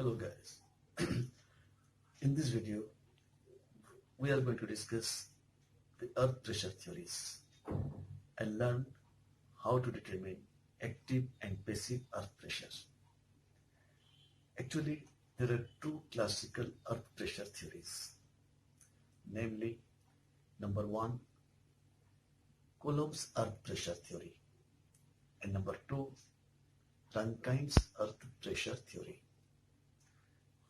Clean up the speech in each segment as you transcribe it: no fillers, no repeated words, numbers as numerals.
Hello guys. In this video, we are going to discuss the earth pressure theories and learn how to determine active and passive earth pressure. Actually, there are two classical earth pressure theories, namely, number one, Coulomb's earth pressure theory, and number two, Rankine's earth pressure theory.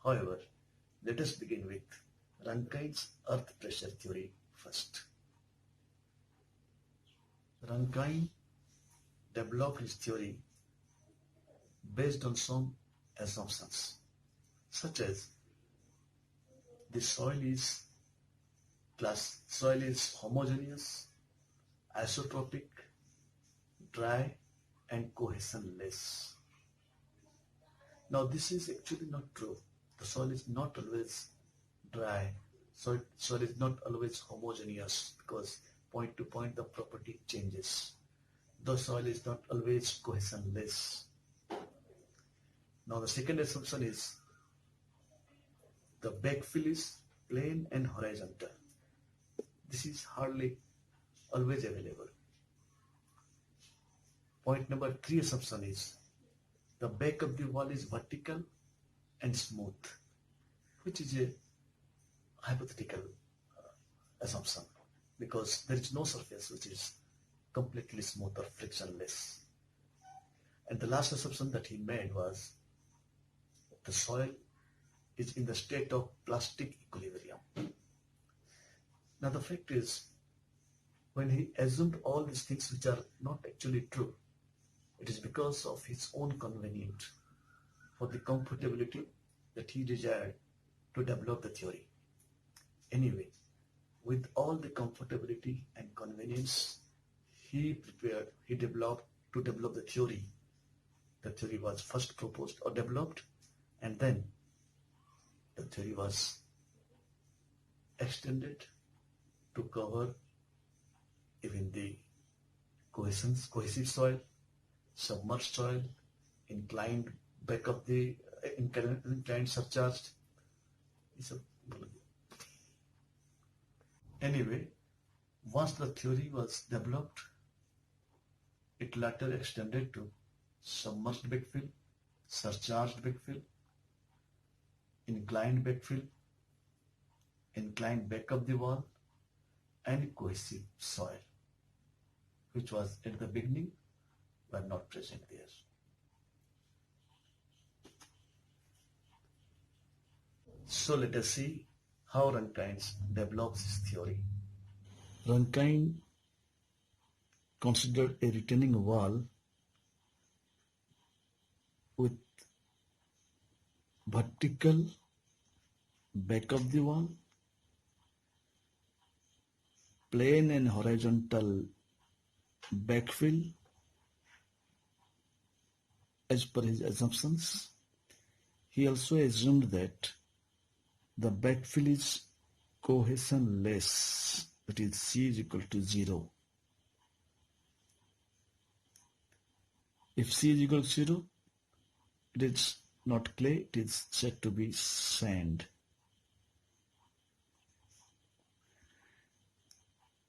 However, let us begin with Rankine's earth pressure theory first. Rankine developed his theory based on some assumptions, such as the soil is homogeneous, isotropic, dry, and cohesionless. Now, this is actually not true. The soil is not always dry, soil is not always homogeneous because point to point the property changes. The soil is not always cohesionless. Now the second assumption is the backfill is plane and horizontal. This is hardly always available. Point number 3 assumption is the back of the wall is vertical and smooth, which is a hypothetical assumption because there is no surface which is completely smooth or frictionless. And the last assumption that he made was the soil is in the state of plastic equilibrium. Now the fact is, when he assumed all these things which are not actually true, it is because of his own convenience, for the comfortability that he desired to develop the theory. Anyway, with all the comfortability and convenience he developed to develop the theory. The theory was first proposed or developed, and then the theory was extended to cover even the cohesive soil, submerged soil, inclined back of the inclined surcharged. Anyway, once the theory was developed, it later extended to submerged backfill, surcharged backfill, inclined backfill, inclined back of the wall, and cohesive soil, which was at the beginning were not present there. So let us see how Rankine develops his theory. Rankine considered a retaining wall with vertical back of the wall, plane and horizontal backfill as per his assumptions. He also assumed that the backfill is cohesionless, that is C is equal to 0. If C is equal to 0, it is not clay, it is said to be sand.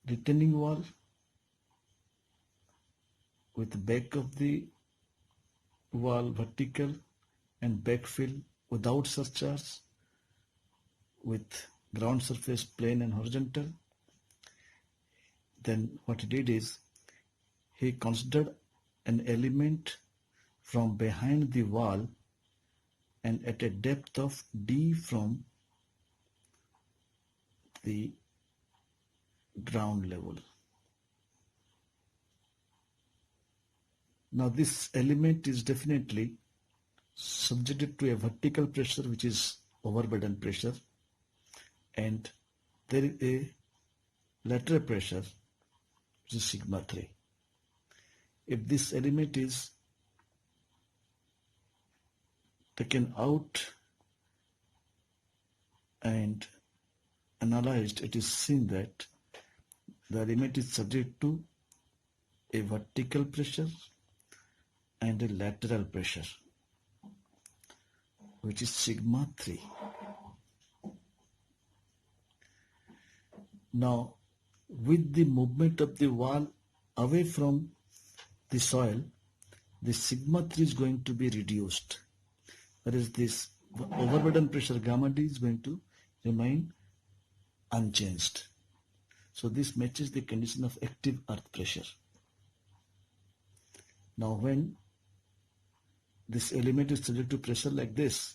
Retaining wall with back of the wall vertical and backfill without surcharge, with ground surface plane and horizontal. Then what he did is he considered an element from behind the wall and at a depth of d from the ground level. Now this element is definitely subjected to a vertical pressure which is overburden pressure, and there is a lateral pressure which is sigma 3. If this element is taken out and analyzed, it is seen that the element is subject to a vertical pressure and a lateral pressure. which is sigma 3. Now, with the movement of the wall away from the soil, the sigma 3 is going to be reduced. That is, this overburden pressure gamma D is going to remain unchanged. So this matches the condition of active earth pressure. Now when this element is subject to pressure like this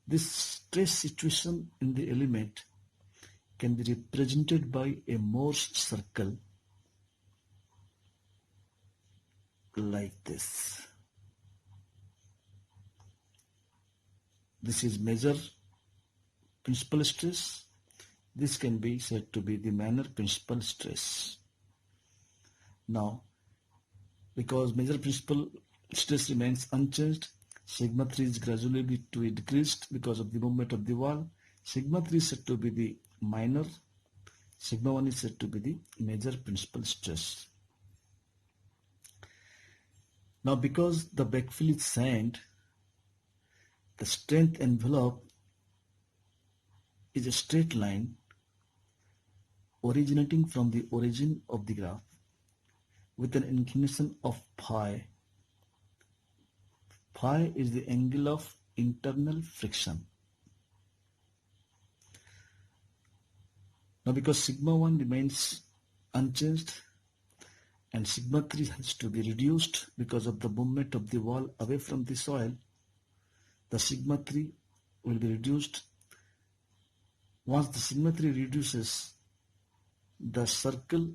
stress situation in the element can be represented by a Morse circle like this. This is major principal stress. This can be said to be the minor principal stress. Now, because major principal stress remains unchanged, sigma 3 is gradually to be decreased because of the movement of the wall. Sigma 3 is said to be the minor, sigma 1 is said to be the major principal stress. Now, because the backfill is sand, the strength envelope is a straight line originating from the origin of the graph with an inclination of phi. Phi is the angle of internal friction. Now because sigma 1 remains unchanged and sigma 3 has to be reduced because of the movement of the wall away from the soil, the sigma 3 will be reduced. Once the sigma 3 reduces, the circle,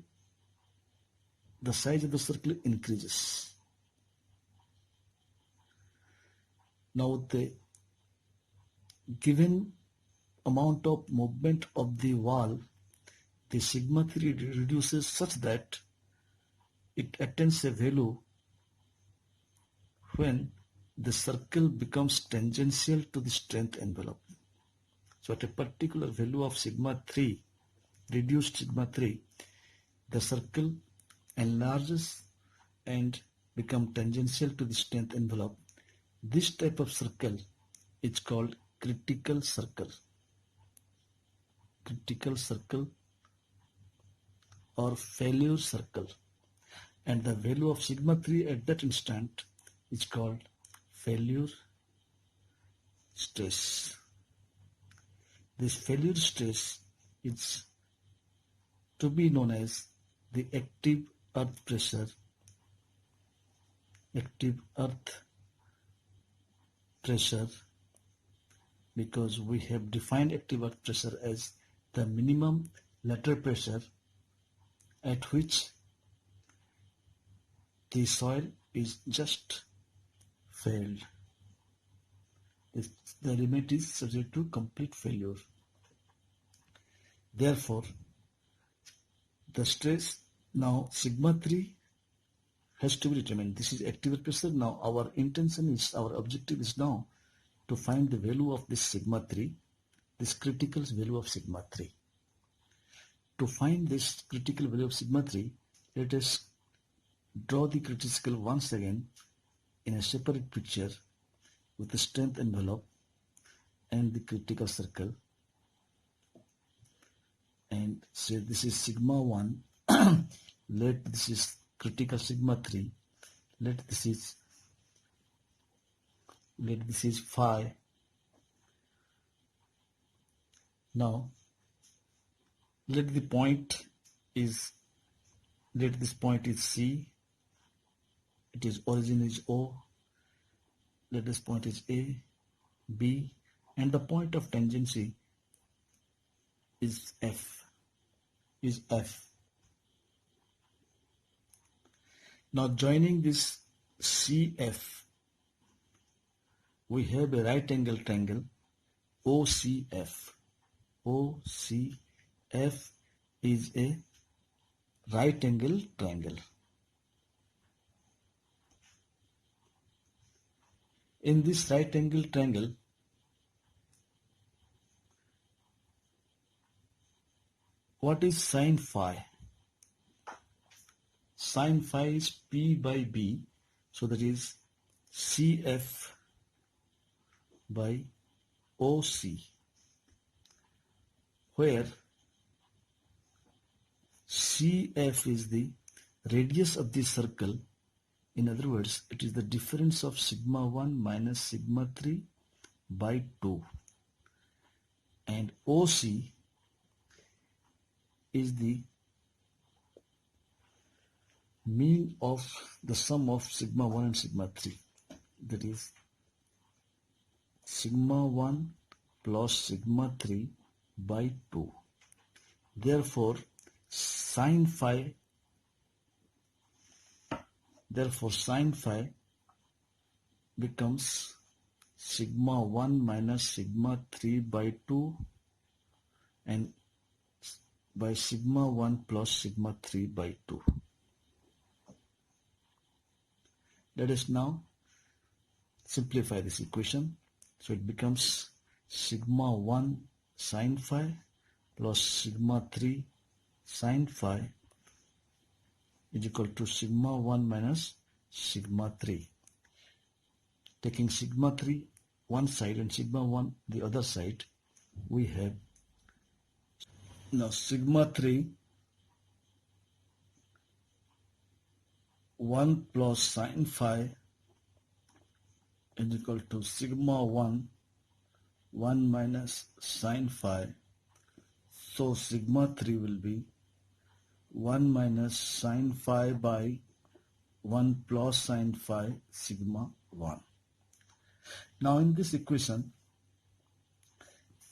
the size of the circle increases. Now the given amount of movement of the wall, the sigma 3 reduces such that it attains a value when the circle becomes tangential to the strength envelope. So at a particular value of sigma 3, reduced sigma 3, the circle enlarges and become tangential to the strength envelope. This type of circle is called critical circle. Critical circle or failure circle. And the value of sigma 3 at that instant is called failure stress. This failure stress is to be known as the active earth pressure. Active earth pressure, because we have defined active earth pressure as the minimum lateral pressure at which the soil is just failed. The element is subject to complete failure. Therefore, the stress now sigma 3 has to be determined. This is active earth pressure. Now our intention is, our objective is now to find the value of this sigma 3, this critical value of sigma 3. To find this critical value of sigma 3, let us draw the critical once again in a separate picture with the strength envelope and the critical circle, and say this is sigma 1, let this is critical sigma 3, let this is phi. Now let this point is C, it is origin is O, let this point is A, B, and the point of tangency is F. Now joining this CF, we have a right angle triangle OCF. OCF is a right angle triangle. In this right angle triangle, what is sine phi? Sine phi is P by B, so that is CF by OC, where CF is the radius of the circle. In other words, it is the difference of sigma 1 minus sigma 3 by 2. And OC is the mean of the sum of sigma 1 and sigma 3. That is sigma 1 plus sigma 3 by 2. Therefore, sine phi becomes sigma 1 minus sigma 3 by 2 and by sigma 1 plus sigma 3 by 2. Let us now simplify this equation. So it becomes sigma 1 sine phi plus sigma 3 sine phi is equal to sigma 1 minus sigma 3. Taking sigma 3 one side and sigma 1 the other side, we have now sigma 3 1 plus sine phi is equal to sigma 1 1 minus sine phi. So sigma 3 will be 1 minus sine phi by 1 plus sine phi sigma 1. Now in this equation,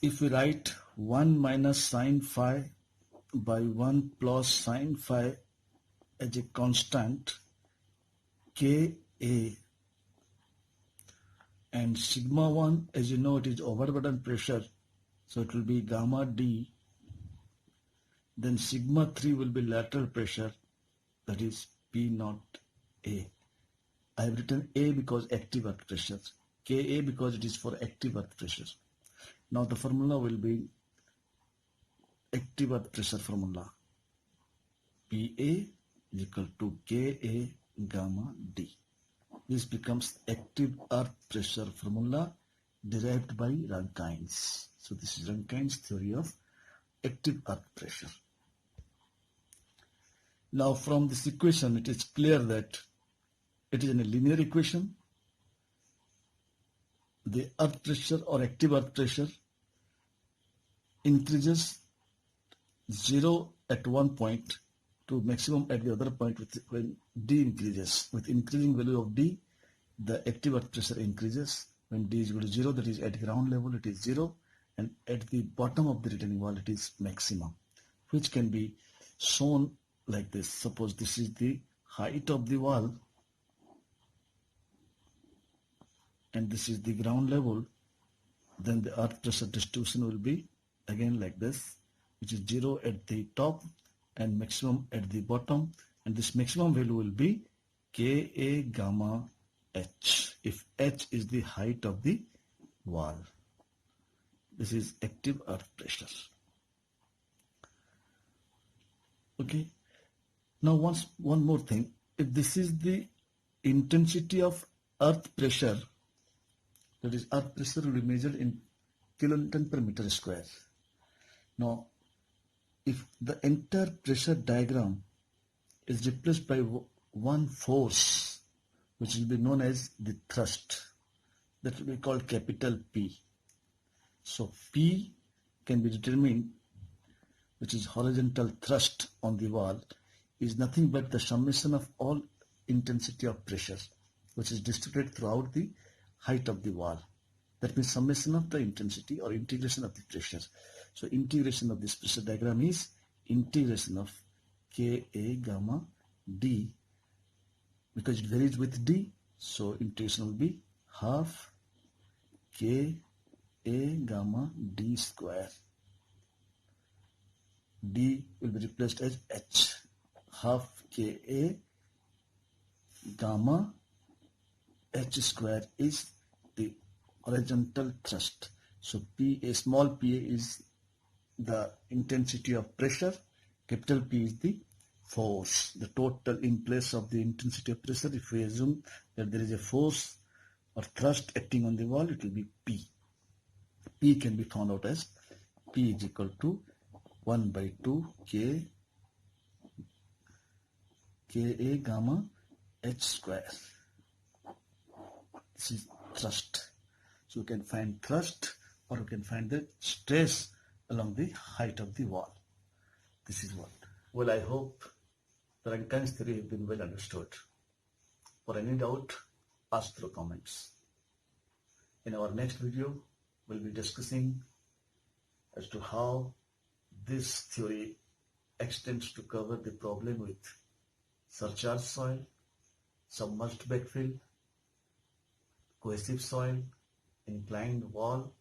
if we write 1 minus sine phi by 1 plus sine phi as a constant Ka, and sigma 1, as you know, it is overburden pressure, so it will be gamma D. Then sigma 3 will be lateral pressure, that is P naught A. I have written A because active earth pressure, Ka because it is for active earth pressure. Now the formula will be active earth pressure formula. Pa is equal to Ka gamma D. This becomes active earth pressure formula derived by Rankine's. So this is Rankine's theory of active earth pressure. Now from this equation, it is clear that it is in a linear equation. The earth pressure or active earth pressure increases 0 at one point to maximum at the other point when D increases. With increasing value of D, the active earth pressure increases. When D is equal to 0, that is at ground level it is 0, and at the bottom of the retaining wall it is maximum, which can be shown like this. Suppose this is the height of the wall and this is the ground level, then the earth pressure distribution will be again like this, which is 0 at the top and maximum at the bottom, and this maximum value will be Ka gamma H, if H is the height of the wall. This is active earth pressure. Okay. Now one more thing. If this is the intensity of earth pressure, that is earth pressure will be measured in kilonewton per meter square. Now, if the entire pressure diagram is replaced by one force, which will be known as the thrust, that will be called capital P. So P can be determined, which is horizontal thrust on the wall, is nothing but the summation of all intensity of pressure, which is distributed throughout the height of the wall. That means summation of the intensity or integration of the pressure. So integration of this pressure diagram is integration of Ka gamma D, because it varies with D, so integration will be half Ka gamma D square. D will be replaced as H. Half Ka gamma H square is the horizontal thrust. So small pa is the intensity of pressure, capital P is the force, the total in place of the intensity of pressure. If we assume that there is a force or thrust acting on the wall, it will be P. P can be found out as P is equal to 1 by 2 K A gamma H square. This is thrust. So you can find thrust or you can find the stress along the height of the wall. This is what. Well, I hope the Rankine's theory has been well understood. For any doubt, ask through comments. In our next video, we'll be discussing as to how this theory extends to cover the problem with surcharged soil, submerged backfill, cohesive soil, inclined wall,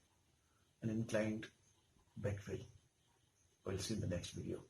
and inclined backfill. We'll see in the next video.